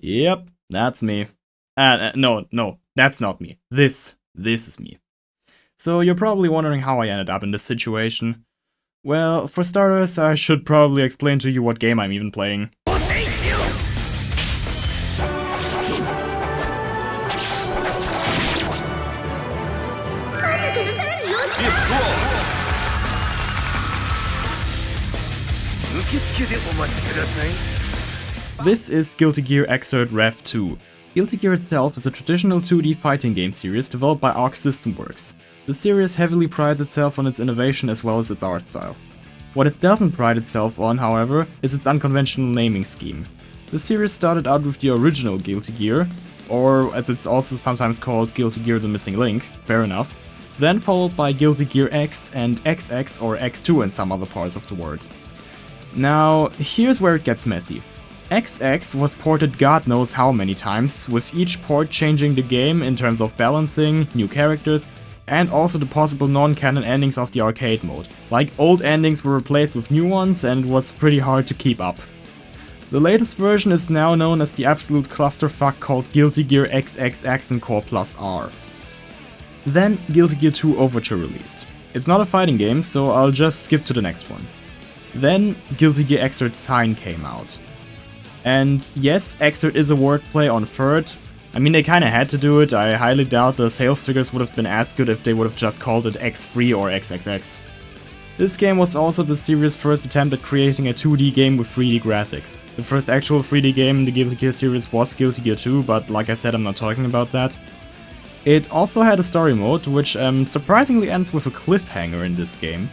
Yep, that's me. No, that's not me. This is me. So you're probably wondering how I ended up in this situation. Well, for starters, I should probably explain to you what game I'm even playing. This is Guilty Gear Xrd Rev 2. Guilty Gear itself is a traditional 2D fighting game series developed by Arc System Works. The series heavily prides itself on its innovation as well as its art style. What it doesn't pride itself on, however, is its unconventional naming scheme. The series started out with the original Guilty Gear, or as it's also sometimes called, Guilty Gear The Missing Link, fair enough, then followed by Guilty Gear X and XX or X2 in some other parts of the world. Now, here's where it gets messy. XX was ported god knows how many times, with each port changing the game in terms of balancing, new characters, and also the possible non-canon endings of the arcade mode. Like, old endings were replaced with new ones and was pretty hard to keep up. The latest version is now known as the absolute clusterfuck called Guilty Gear XXX and Core Plus R. Then Guilty Gear 2 Overture released. It's not a fighting game, so I'll just skip to the next one. Then Guilty Gear Xrd Sign came out. And yes, Xrd is a wordplay on third. I mean, they kinda had to do it. I highly doubt the sales figures would have been as good if they would have just called it X3 or XXX. This game was also the series' first attempt at creating a 2D game with 3D graphics. The first actual 3D game in the Guilty Gear series was Guilty Gear 2, but like I said, I'm not talking about that. It also had a story mode, which surprisingly ends with a cliffhanger in this game.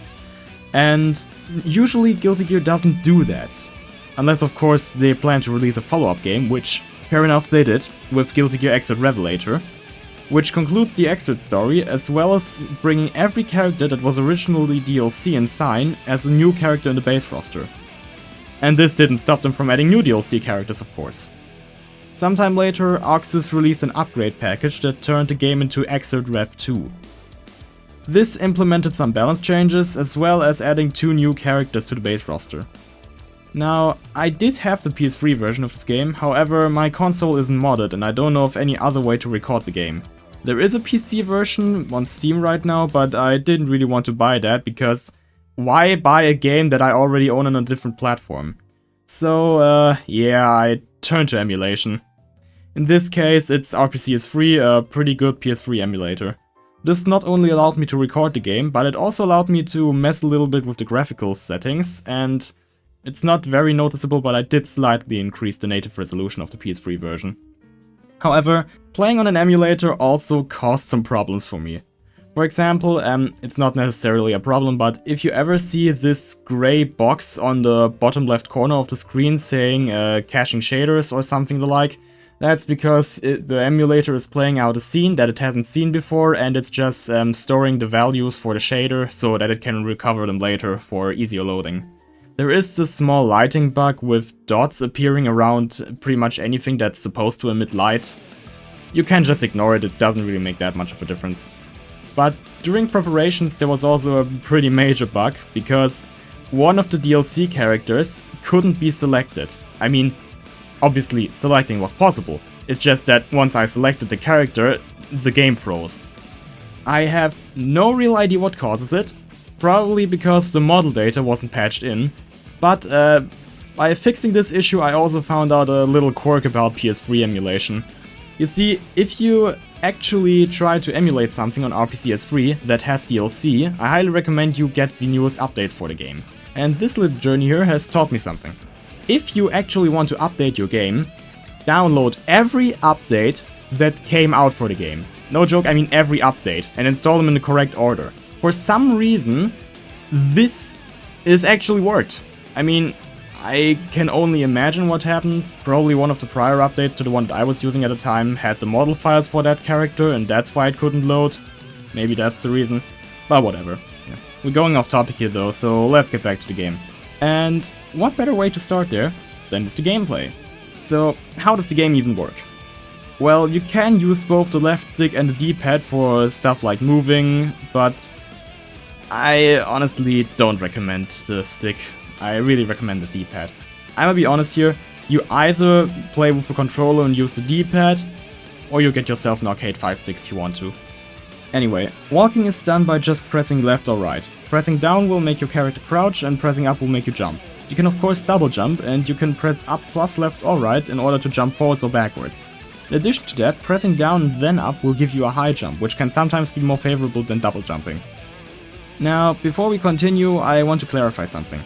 And usually Guilty Gear doesn't do that. Unless of course they plan to release a follow-up game, which fair enough they did, with Guilty Gear Xrd Revelator, which concludes the Xrd story, as well as bringing every character that was originally DLC in Sign as a new character in the base roster. And this didn't stop them from adding new DLC characters, of course. Sometime later, ArcSys released an upgrade package that turned the game into Xrd Rev 2. This implemented some balance changes, as well as adding 2 new characters to the base roster. Now, I did have the PS3 version of this game, however my console isn't modded and I don't know of any other way to record the game. There is a PC version on Steam right now, but I didn't really want to buy that because why buy a game that I already own on a different platform? So, yeah, I turned to emulation. In this case, it's RPCS3, a pretty good PS3 emulator. This not only allowed me to record the game, but it also allowed me to mess a little bit with the graphical settings, and it's not very noticeable, but I did slightly increase the native resolution of the PS3 version. However, playing on an emulator also caused some problems for me. For example, it's not necessarily a problem, but if you ever see this grey box on the bottom left corner of the screen saying caching shaders or something the like, that's because the emulator is playing out a scene that it hasn't seen before, and it's just storing the values for the shader so that it can recover them later for easier loading. There is this small lighting bug with dots appearing around pretty much anything that's supposed to emit light. You can just ignore it, it doesn't really make that much of a difference. But during preparations there was also a pretty major bug, because one of the DLC characters couldn't be selected. I mean, obviously selecting was possible, it's just that once I selected the character, the game froze. I have no real idea what causes it, probably because the model data wasn't patched in. But by fixing this issue I also found out a little quirk about PS3 emulation. You see, if you actually try to emulate something on RPCS3 that has DLC, I highly recommend you get the newest updates for the game. And this little journey here has taught me something. If you actually want to update your game, download every update that came out for the game. No joke, I mean every update, and install them in the correct order. For some reason, this is actually worked. I mean, I can only imagine what happened. Probably one of the prior updates to the one that I was using at the time had the model files for that character, and that's why it couldn't load. Maybe that's the reason, but whatever. Yeah. We're going off topic here though, so let's get back to the game. And what better way to start there than with the gameplay? So, how does the game even work? Well, you can use both the left stick and the D-pad for stuff like moving, but I honestly don't recommend the stick. I really recommend the D-pad. I'm gonna be honest here, You either play with a controller and use the D-pad, or you get yourself an arcade fight stick if you want to. Anyway, walking is done by just pressing left or right. Pressing down will make your character crouch, and pressing up will make you jump. You can of course double jump, and you can press up plus left or right in order to jump forwards or backwards. In addition to that, pressing down and then up will give you a high jump, which can sometimes be more favorable than double jumping. Now, before we continue, I want to clarify something.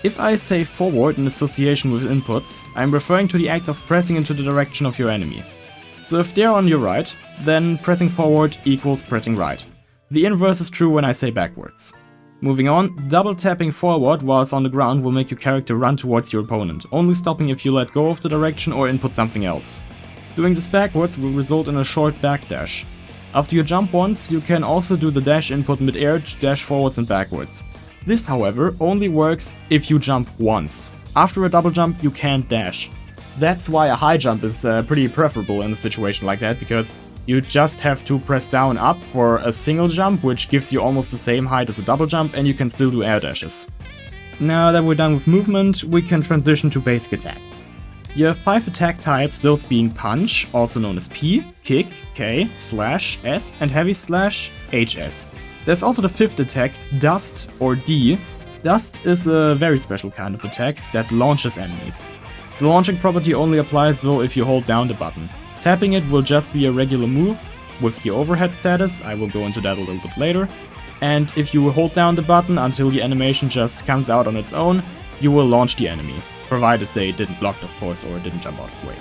If I say forward in association with inputs, I'm referring to the act of pressing into the direction of your enemy. So if they're on your right, then pressing forward equals pressing right. The inverse is true when I say backwards. Moving on, double tapping forward whilst on the ground will make your character run towards your opponent, only stopping if you let go of the direction or input something else. Doing this backwards will result in a short backdash. After you jump once, you can also do the dash input mid-air to dash forwards and backwards. This, however, only works if you jump once. After a double jump, you can't dash. That's why a high jump is pretty preferable in a situation like that, because you just have to press down up for a single jump, which gives you almost the same height as a double jump, and you can still do air dashes. Now that we're done with movement, we can transition to basic attack. You have 5 attack types, those being punch, also known as P, kick, K, slash, S, and heavy slash, HS. There's also the 5th attack, dust or D. Dust is a very special kind of attack that launches enemies. The launching property only applies though if you hold down the button. Tapping it will just be a regular move with the overhead status, I will go into that a little bit later. And if you hold down the button until the animation just comes out on its own, you will launch the enemy, provided they didn't block of course or didn't jump out of the way.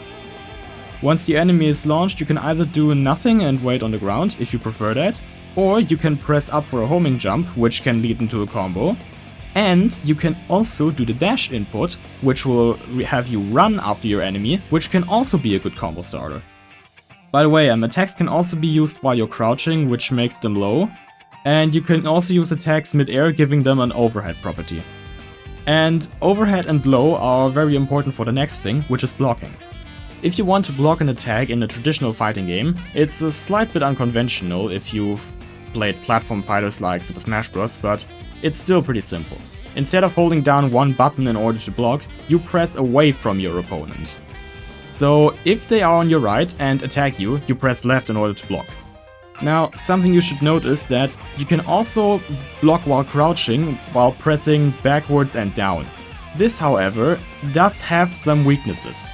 Once the enemy is launched, you can either do nothing and wait on the ground if you prefer that, or you can press up for a homing jump, which can lead into a combo. And you can also do the dash input, which will have you run after your enemy, which can also be a good combo starter. By the way, attacks can also be used while you're crouching, which makes them low. And you can also use attacks mid-air, giving them an overhead property. And overhead and low are very important for the next thing, which is blocking. If you want to block an attack in a traditional fighting game, it's a slight bit unconventional if you've played platform fighters like Super Smash Bros., but it's still pretty simple. Instead of holding down one button in order to block, you press away from your opponent. So if they are on your right and attack you, you press left in order to block. Now, something you should note is that you can also block while crouching while pressing backwards and down. This, however, does have some weaknesses.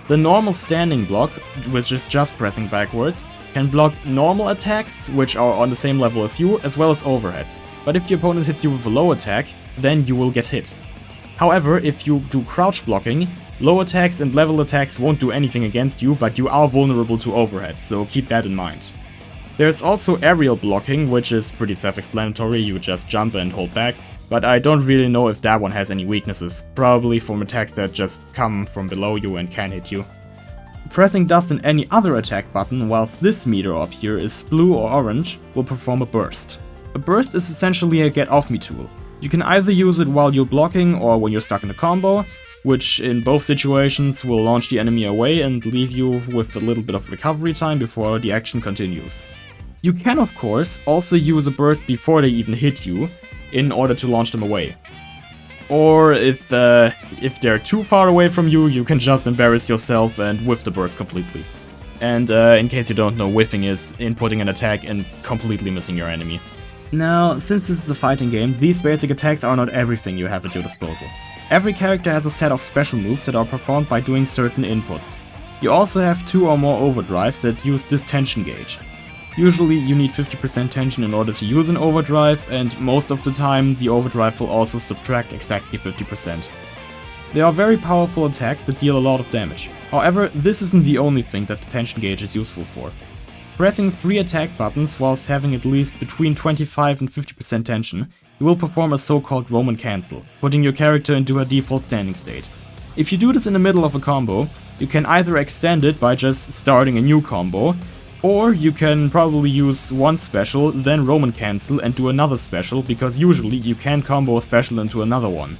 The normal standing block, which is just pressing backwards, can block normal attacks, which are on the same level as you, as well as overheads. But if the opponent hits you with a low attack, then you will get hit. However, if you do crouch blocking, low attacks and level attacks won't do anything against you, but you are vulnerable to overheads, so keep that in mind. There's also aerial blocking, which is pretty self-explanatory, you just jump and hold back, but I don't really know if that one has any weaknesses, probably from attacks that just come from below you and can hit you. Pressing dust in any other attack button whilst this meter up here is blue or orange will perform a burst. A burst is essentially a get off me tool. You can either use it while you're blocking or when you're stuck in a combo, which in both situations will launch the enemy away and leave you with a little bit of recovery time before the action continues. You can of course also use a burst before they even hit you in order to launch them away. Or if they're too far away from you, you can just embarrass yourself and whiff the burst completely. And in case you don't know, whiffing is inputting an attack and completely missing your enemy. Now, since this is a fighting game, these basic attacks are not everything you have at your disposal. Every character has a set of special moves that are performed by doing certain inputs. You also have 2 or more overdrives that use this tension gauge. Usually you need 50% tension in order to use an overdrive, and most of the time the overdrive will also subtract exactly 50%. They are very powerful attacks that deal a lot of damage. However, this isn't the only thing that the tension gauge is useful for. Pressing 3 attack buttons whilst having at least between 25 and 50% tension, you will perform a so-called Roman cancel, putting your character into a default standing state. If you do this in the middle of a combo, you can either extend it by just starting a new combo, or you can probably use one special, then Roman cancel and do another special, because usually you can combo a special into another one.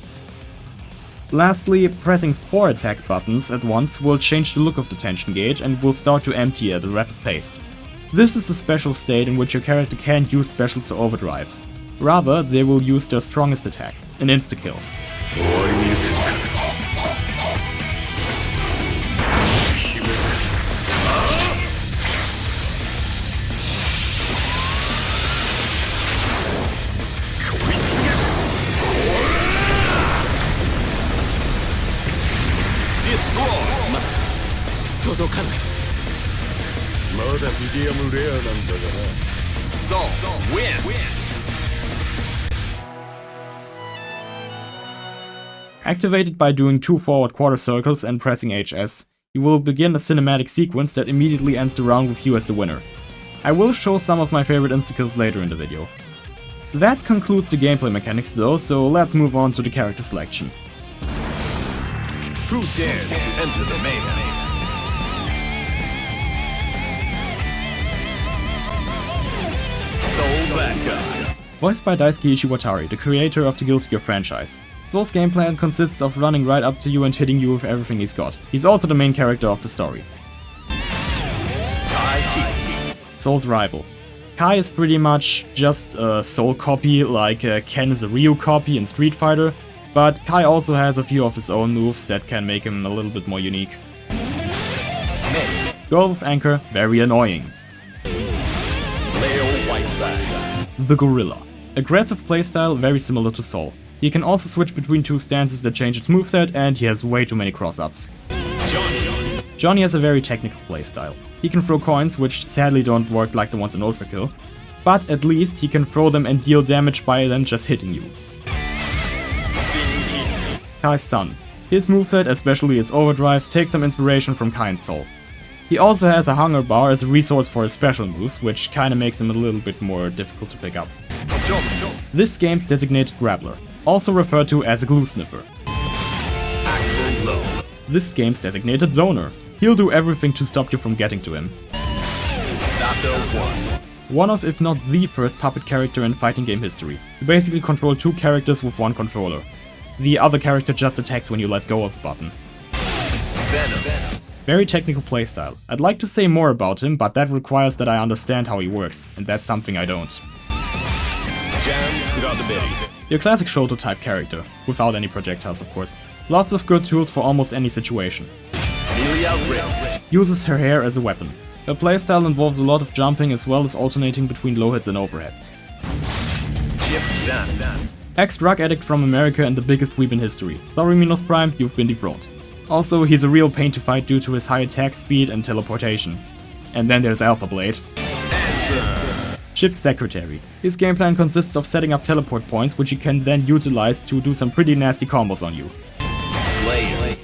Lastly, pressing 4 attack buttons at once will change the look of the tension gauge and will start to empty at a rapid pace. This is a special state in which your character can't use specials or overdrives. Rather, they will use their strongest attack, an insta-kill. 届かない。まだミディアムレアなんだがな。Soul win. Activated by doing 2 forward quarter circles and pressing HS, you will begin a cinematic sequence that immediately ends the round with you as the winner. I will show some of my favorite insta-kills later in the video. That concludes the gameplay mechanics though, so let's move on to the character selection. Who dares to enter the mayhem? Soul Bad Guy. Voiced by Daisuke Ishiwatari, the creator of the Guilty Gear franchise. Soul's game plan consists of running right up to you and hitting you with everything he's got. He's also the main character of the story. Soul's rival. Kai is pretty much just a Soul copy, like Ken is a Ryu copy in Street Fighter, but Kai also has a few of his own moves that can make him a little bit more unique. Girl with Anchor, very annoying. The Gorilla. Aggressive playstyle, very similar to Soul. He can also switch between 2 stances that change its moveset, and he has way too many cross-ups. Johnny has a very technical playstyle. He can throw coins, which sadly don't work like the ones in Ultra Kill, but at least he can throw them and deal damage by them just hitting you. Kai's son. His moveset, especially his overdrives, takes some inspiration from Kai and Soul. He also has a hunger bar as a resource for his special moves, which kinda makes him a little bit more difficult to pick up. This game's designated grappler, also referred to as a glue sniffer. This game's designated zoner. He'll do everything to stop you from getting to him. One of, if not the first puppet character in fighting game history. You basically control 2 characters with 1 controller. The other character just attacks when you let go of the button. Very technical playstyle. I'd like to say more about him, but that requires that I understand how he works, and that's something I don't. Your classic Shoto type character, without any projectiles of course. Lots of good tools for almost any situation. Uses her hair as a weapon. Her playstyle involves a lot of jumping as well as alternating between low hits and overheads. Ex-drug addict from America and the biggest weeb in history. Sorry Minos Prime, you've been dethroned. Also, he's a real pain to fight due to his high attack speed and teleportation. And then there's Alpha Blade. Chip's secretary. His game plan consists of setting up teleport points which he can then utilize to do some pretty nasty combos on you.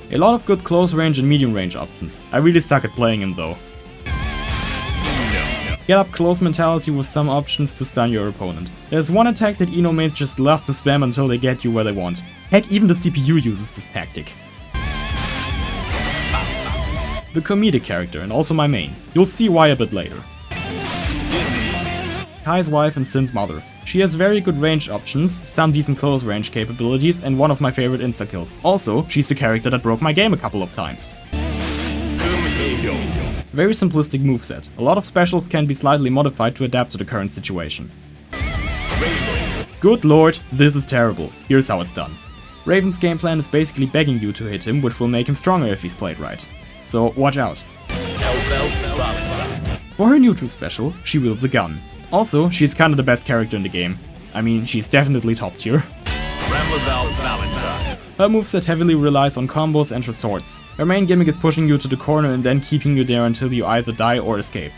A lot of good close range and medium range options. I really suck at playing him though. Get up close mentality with some options to stun your opponent. There's one attack that Ino mains just love to spam until they get you where they want. Heck, even the CPU uses this tactic. The comedic character and also my main. You'll see why a bit later. Kai's wife and Sin's mother. She has very good range options, some decent close range capabilities, and one of my favorite insta-kills. Also, she's the character that broke my game a couple of times. Very simplistic moveset. A lot of specials can be slightly modified to adapt to the current situation. Good lord, this is terrible. Here's how it's done. Raven's game plan is basically begging you to hit him, which will make him stronger if he's played right. So watch out. For her neutral special, she wields a gun. Also, she's kinda the best character in the game. I mean, she's definitely top tier. Her moveset heavily relies on combos and her swords. Her main gimmick is pushing you to the corner and then keeping you there until you either die or escape.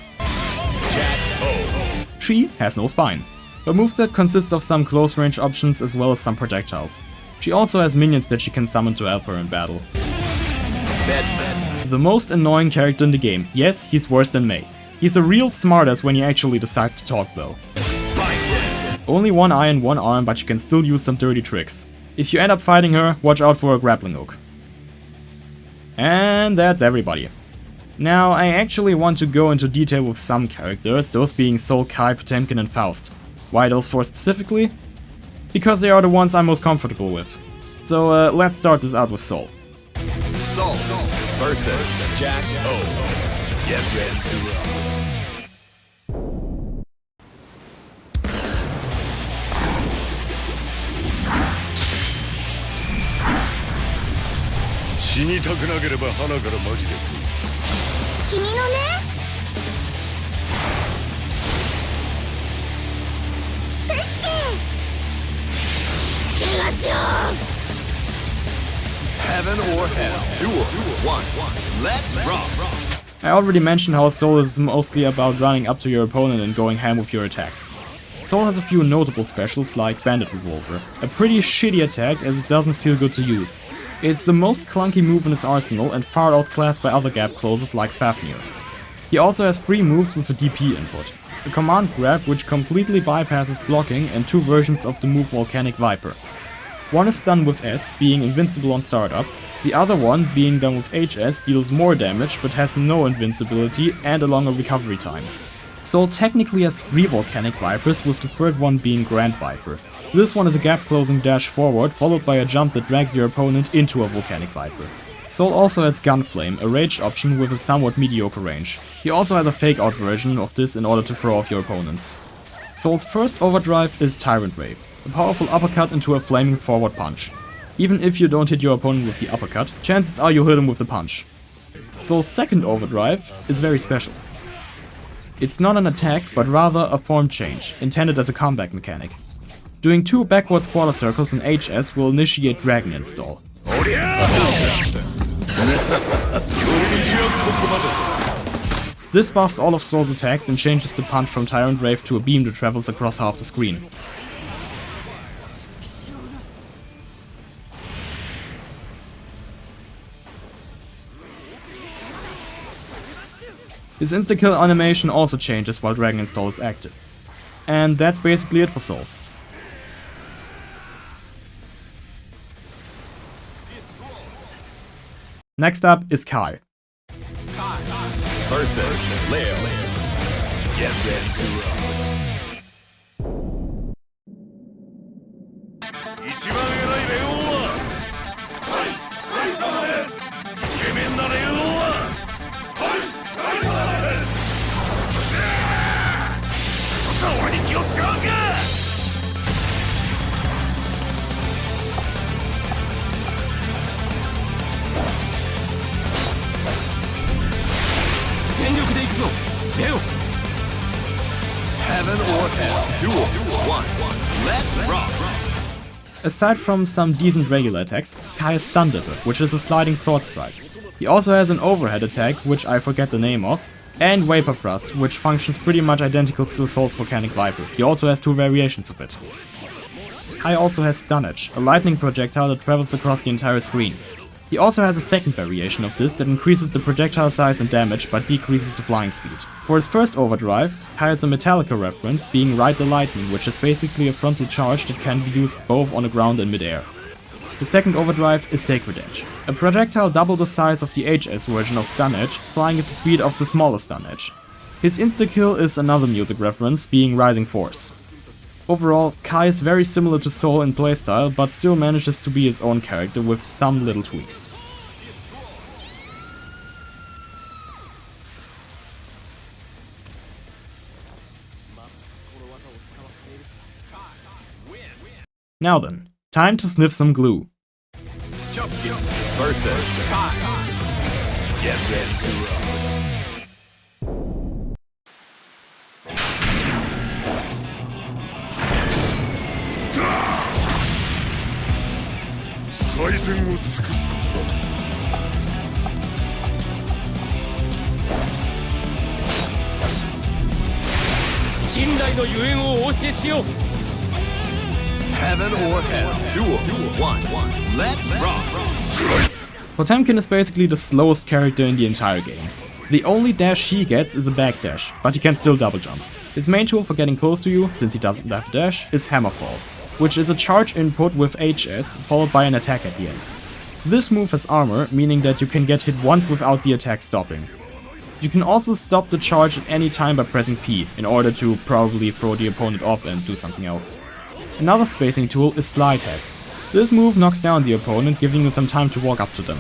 She has no spine. Her moveset consists of some close range options as well as some projectiles. She also has minions that she can summon to help her in battle. The most annoying character in the game. Yes, he's worse than Mei. He's a real smartass when he actually decides to talk though. Only 1 eye and 1 arm, but you can still use some dirty tricks. If you end up fighting her, watch out for a grappling hook. And that's everybody. Now, I actually want to go into detail with some characters, those being Soul, Kai, Potemkin and Faust. Why those 4 specifically? Because they are the ones I'm most comfortable with. So let's start this out with Soul. Soul versus Jack O. Get ready to roll. 死にたくなければ鼻からマジで君のね助けますよ Heaven or Hell Duel 1 Let's rock I already mentioned how Soul is mostly about running up to your opponent and going ham with your attacks. Soul has a few notable specials like Bandit Revolver, a pretty shitty attack as it doesn't feel good to use. It's the most clunky move in his arsenal and far outclassed by other gap closers like Fafnir. He also has 3 moves with a DP input, a command grab which completely bypasses blocking and 2 versions of the move Volcanic Viper. One is done with S, being invincible on startup, the other one, being done with HS, deals more damage but has no invincibility and a longer recovery time. Soul technically has 3 Volcanic Vipers, with the third one being Grand Viper. This one is a gap closing dash forward followed by a jump that drags your opponent into a Volcanic Viper. Soul also has Gunflame, a ranged option with a somewhat mediocre range. He also has a fake out version of this in order to throw off your opponents. Soul's first overdrive is Tyrant Wave, a powerful uppercut into a flaming forward punch. Even if you don't hit your opponent with the uppercut, chances are you hit him with the punch. Soul's second overdrive is very special. It's not an attack, but rather a form change, intended as a comeback mechanic. Doing 2 backwards quarter circles in HS will initiate Dragon Install. This buffs all of Soul's attacks and changes the punch from Tyrant Wave to a beam that travels across half the screen. His insta-kill animation also changes while Dragon Install is active. And that's basically it for Soul. Next up is Kai. Versus Leo. Get ready to roll. 一番偉いレオンはカイ様です。イケメンなレオンはカイ様です。ちょっと俺に気を使わんか。全力で行くぞ、レオ。Heaven or hell, duel 1. Let's rock. Aside from some decent regular attacks, Kai has Stun Dipper, which is a sliding sword strike. He also has an overhead attack, which I forget the name of, and Vapor Thrust, which functions pretty much identical to Soul's Volcanic Viper. He also has 2 variations of it. Kai also has Stun Edge, a lightning projectile that travels across the entire screen. He also has a second variation of this that increases the projectile size and damage but decreases the flying speed. For his first overdrive, Kai has a Metallica reference, being Ride the Lightning, which is basically a frontal charge that can be used both on the ground and mid-air. The second overdrive is Sacred Edge, a projectile double the size of the HS version of Stun Edge, flying at the speed of the smaller Stun Edge. His insta-kill is another music reference, being Rising Force. Overall, Kai is very similar to Soul in playstyle, but still manages to be his own character with some little tweaks. Now then, time to sniff some glue. Versus Kai. Get ready to roll. 最善を尽くすことだ。信頼のゆえんをお教えしよう。Heaven or hell, duel 1. Let's rock. Potemkin is basically the slowest character in the entire game. The only dash he gets is a backdash, but he can still double jump. His main tool for getting close to you, since he doesn't have a dash, is Hammerfall, which is a charge input with HS followed by an attack at the end. This move has armor, meaning that you can get hit once without the attack stopping. You can also stop the charge at any time by pressing P, in order to probably throw the opponent off and do something else. Another spacing tool is Slide Head. This move knocks down the opponent, giving you some time to walk up to them.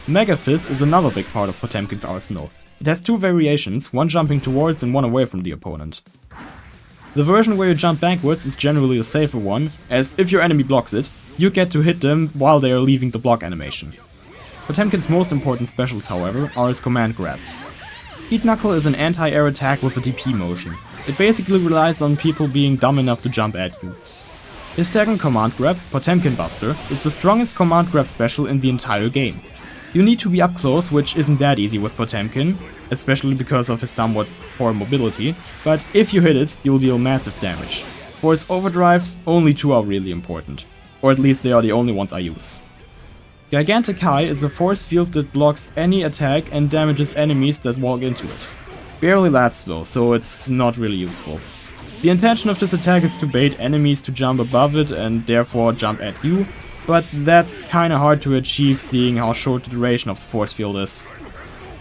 Mega Fist is another big part of Potemkin's arsenal. It has 2 variations, one jumping towards and one away from the opponent. The version where you jump backwards is generally the safer one, as if your enemy blocks it, you get to hit them while they are leaving the block animation. Potemkin's most important specials, however, are his command grabs. Heat Knuckle is an anti-air attack with a DP motion. It basically relies on people being dumb enough to jump at you. His second command grab, Potemkin Buster, is the strongest command grab special in the entire game. You need to be up close, which isn't that easy with Potemkin, especially because of his somewhat poor mobility, but if you hit it, you'll deal massive damage. For his overdrives, only 2 are really important, or at least they are the only ones I use. Gigantic High is a force field that blocks any attack and damages enemies that walk into it. Barely lasts though, so it's not really useful. The intention of this attack is to bait enemies to jump above it and therefore jump at you, but that's kinda hard to achieve seeing how short the duration of the force field is.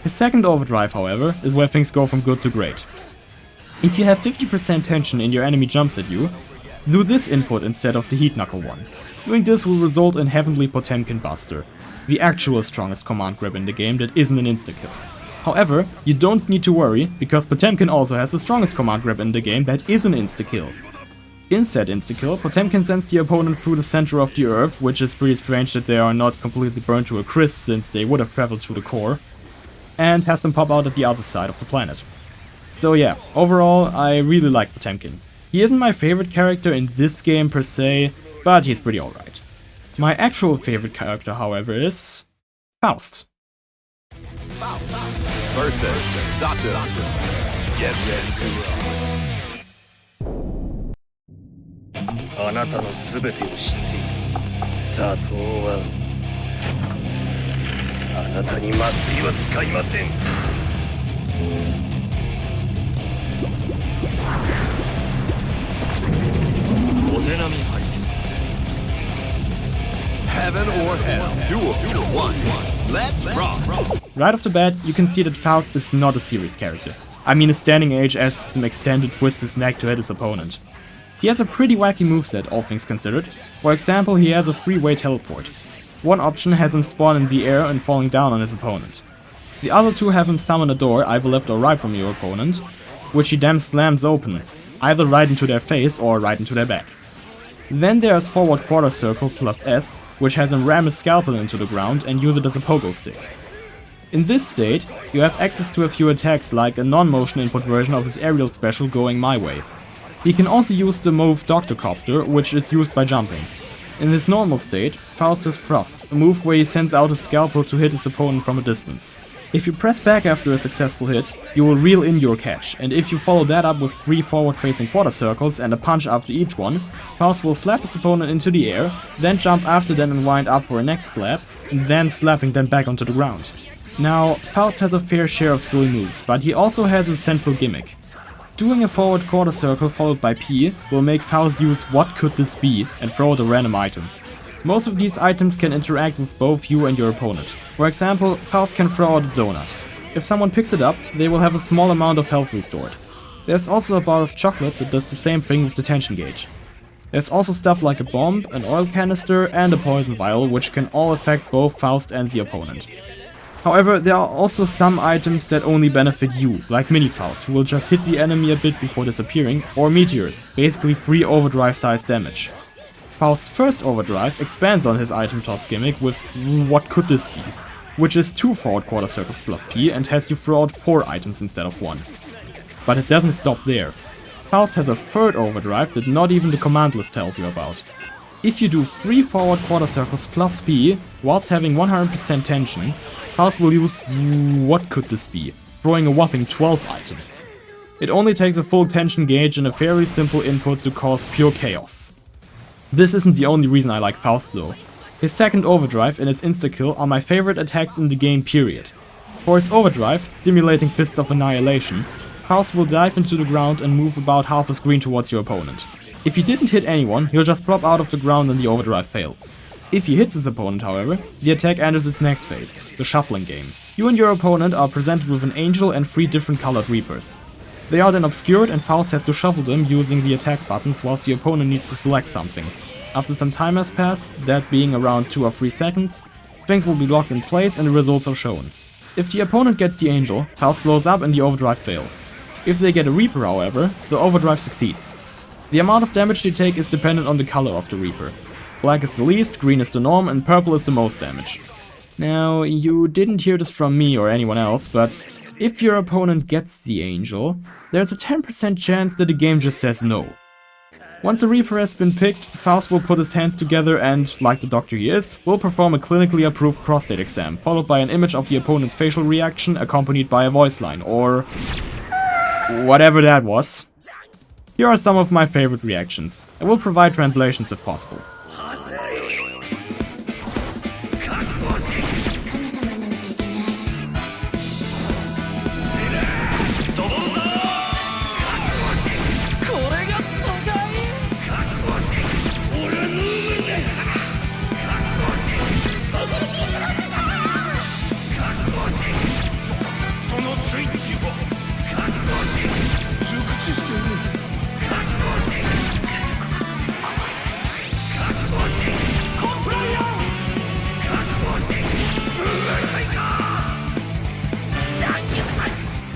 His second overdrive, however, is where things go from good to great. If you have 50% tension and your enemy jumps at you, do this input instead of the Heat Knuckle one. Doing this will result in Heavenly Potemkin Buster, the actual strongest command grab in the game that isn't an insta-kill. However, you don't need to worry, because Potemkin also has the strongest command grab in the game that is an insta-kill. In said insta-kill, Potemkin sends the opponent through the center of the earth, which is pretty strange that they are not completely burned to a crisp since they would have traveled to the core, and has them pop out at the other side of the planet. So yeah, overall I really like Potemkin. He isn't my favorite character in this game per se, but he's pretty alright. My actual favorite character, however, is Faust. Versus Zato. Get ready to roll. あなたのすべてを知っている佐藤はあなたに麻酔は使いません。お手並み拝見。 Heaven or Hell. Duel 1. Let's rock. Right off the bat, you can see that Faust is not a serious character. I mean, his standing H asks him extend to twist his neck to hit his opponent. He has a pretty wacky moveset, all things considered. For example, he has a 3-way teleport. One option has him spawn in the air and falling down on his opponent. The other 2 have him summon a door either left or right from your opponent, which he then slams open, either right into their face or right into their back. Then there's forward quarter circle plus S, which has him ram his scalpel into the ground and use it as a pogo stick. In this state, you have access to a few attacks like a non-motion input version of his aerial special Going My Way. He can also use the move Doctocopter, which is used by jumping. In his normal state, Faust has Thrust, a move where he sends out his scalpel to hit his opponent from a distance. If you press back after a successful hit, you will reel in your catch, and if you follow that up with 3 forward-facing quarter circles and a punch after each one, Faust will slap his opponent into the air, then jump after them and wind up for a next slap, and then slapping them back onto the ground. Now, Faust has a fair share of silly moves, but he also has a central gimmick. Doing a forward quarter circle followed by P will make Faust use What Could This Be and throw out a random item. Most of these items can interact with both you and your opponent. For example, Faust can throw out a donut. If someone picks it up, they will have a small amount of health restored. There's also a bar of chocolate that does the same thing with the tension gauge. There's also stuff like a bomb, an oil canister, and a poison vial, which can all affect both Faust and the opponent. However, there are also some items that only benefit you, like Mini Faust, who will just hit the enemy a bit before disappearing, or Meteors, basically free overdrive size damage. Faust's first overdrive expands on his item toss gimmick with What Could This Be, which is 2 forward quarter circles plus P and has you throw out 4 items instead of 1. But it doesn't stop there. Faust has a third overdrive that not even the command list tells you about. If you do 3 forward quarter circles plus P, whilst having 100% tension, Faust will use What Could This Be, throwing a whopping 12 items. It only takes a full tension gauge and a very simple input to cause pure chaos. This isn't the only reason I like Faust though. His second overdrive and his insta-kill are my favorite attacks in the game period. For his overdrive, stimulating Fists of Annihilation, Faust will dive into the ground and move about half a screen towards your opponent. If he didn't hit anyone, he'll just drop out of the ground and the overdrive fails. If he hits his opponent, however, the attack enters its next phase, the shuffling game. You and your opponent are presented with an angel and 3 different colored reapers. They are then obscured and Faust has to shuffle them using the attack buttons whilst the opponent needs to select something. After some time has passed, that being around 2 or 3 seconds, things will be locked in place and the results are shown. If the opponent gets the angel, Faust blows up and the overdrive fails. If they get a reaper, however, the overdrive succeeds. The amount of damage they take is dependent on the color of the reaper. Black is the least, green is the norm, and purple is the most damage. Now, you didn't hear this from me or anyone else, but if your opponent gets the angel, there's a 10% chance that the game just says no. Once a Reaper has been picked, Faust will put his hands together and, like the doctor he is, will perform a clinically approved prostate exam, followed by an image of the opponent's facial reaction accompanied by a voice line, or whatever that was. Here are some of my favorite reactions. I will provide translations if possible.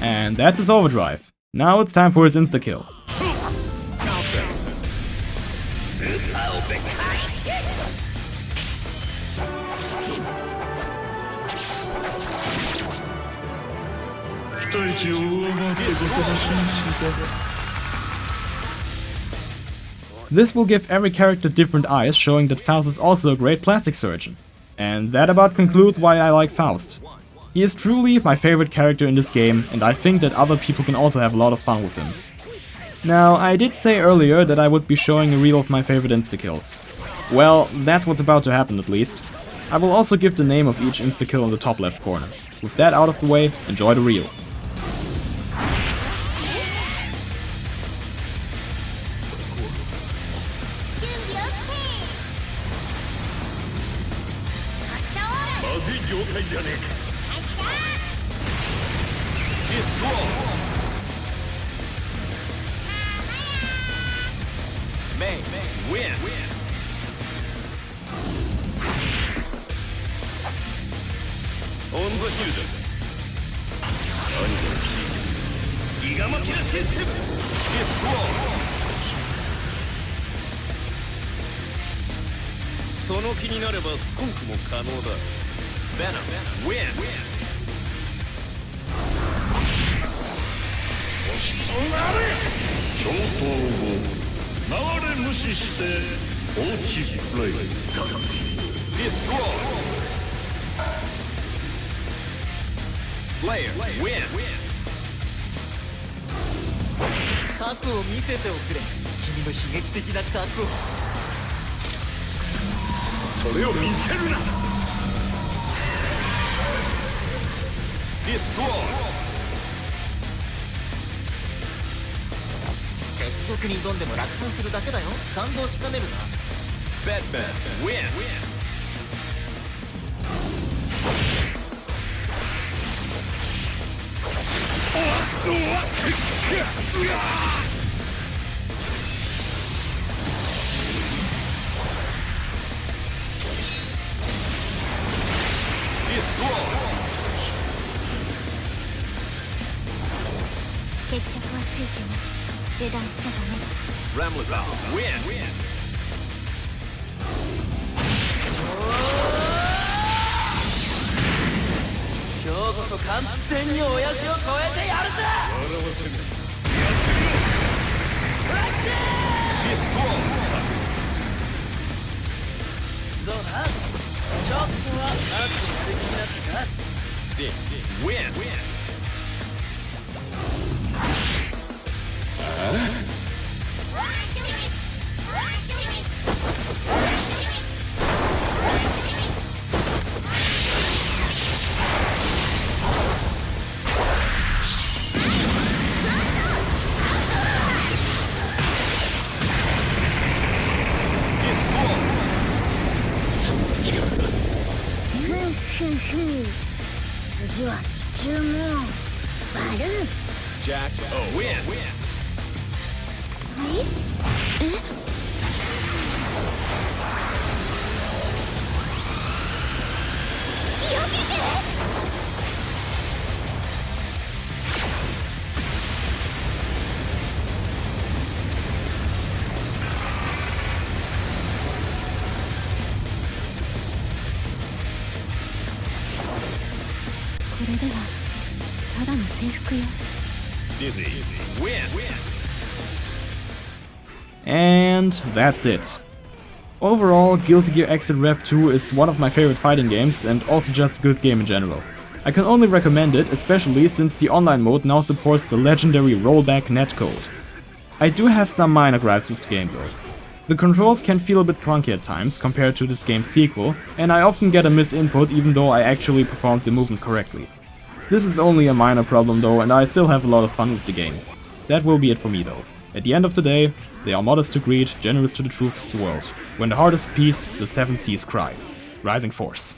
And that's his overdrive. Now it's time for his insta-kill. 期待値を上回ってこその真摯だ。 This will give every character different eyes, showing that Faust is also a great plastic surgeon. And that about concludes why I like Faust. He is truly my favorite character in this game, and I think that other people can also have a lot of fun with him. Now, I did say earlier that I would be showing a reel of my favorite insta-kills. Well, that's what's about to happen at least. I will also give the name of each insta-kill in the top left corner. With that out of the way, enjoy the reel. Win. On the shield. ギガマキルシステム。ディストロー。その気になればスコンクも可能だ。ベノム。Win。押しとなれ。超統合。 流れ無視して放置プレイ。ディストロー。スレイヤー。ウィン。核を見せておくれ。君の悲劇的な核を。それを見せるな。ディストロー。 雪辱に挑んでも落胆するだけだよ。賛同しかねるな。ベッベッ。ウィン。ディストロー。決着はついてない。 油断しちゃダメだ。ラムラウンド。ウィン。今日こそ完全に親父を超えてやるぜ。笑わせる。やってみろ。ディストロー。どうだ。ちょっとは熱くなってきちゃったか。シッ。ウィン。次は地球もバルーン。ジャック。ウィン。はい？え？避けて！これではただの制服よ。ディズニー。ウィン。And that's it. Overall, Guilty Gear Xrd Rev 2 is one of my favorite fighting games and also just a good game in general. I can only recommend it, especially since the online mode now supports the legendary rollback netcode. I do have some minor gripes with the game though. The controls can feel a bit clunky at times compared to this game's sequel, and I often get a misinput even though I actually performed the movement correctly. This is only a minor problem though, and I still have a lot of fun with the game. That will be it for me though. At the end of the day, they are modest to greed, generous to the truth of the world. When the heart is at peace, the seven seas cry. Rising Force.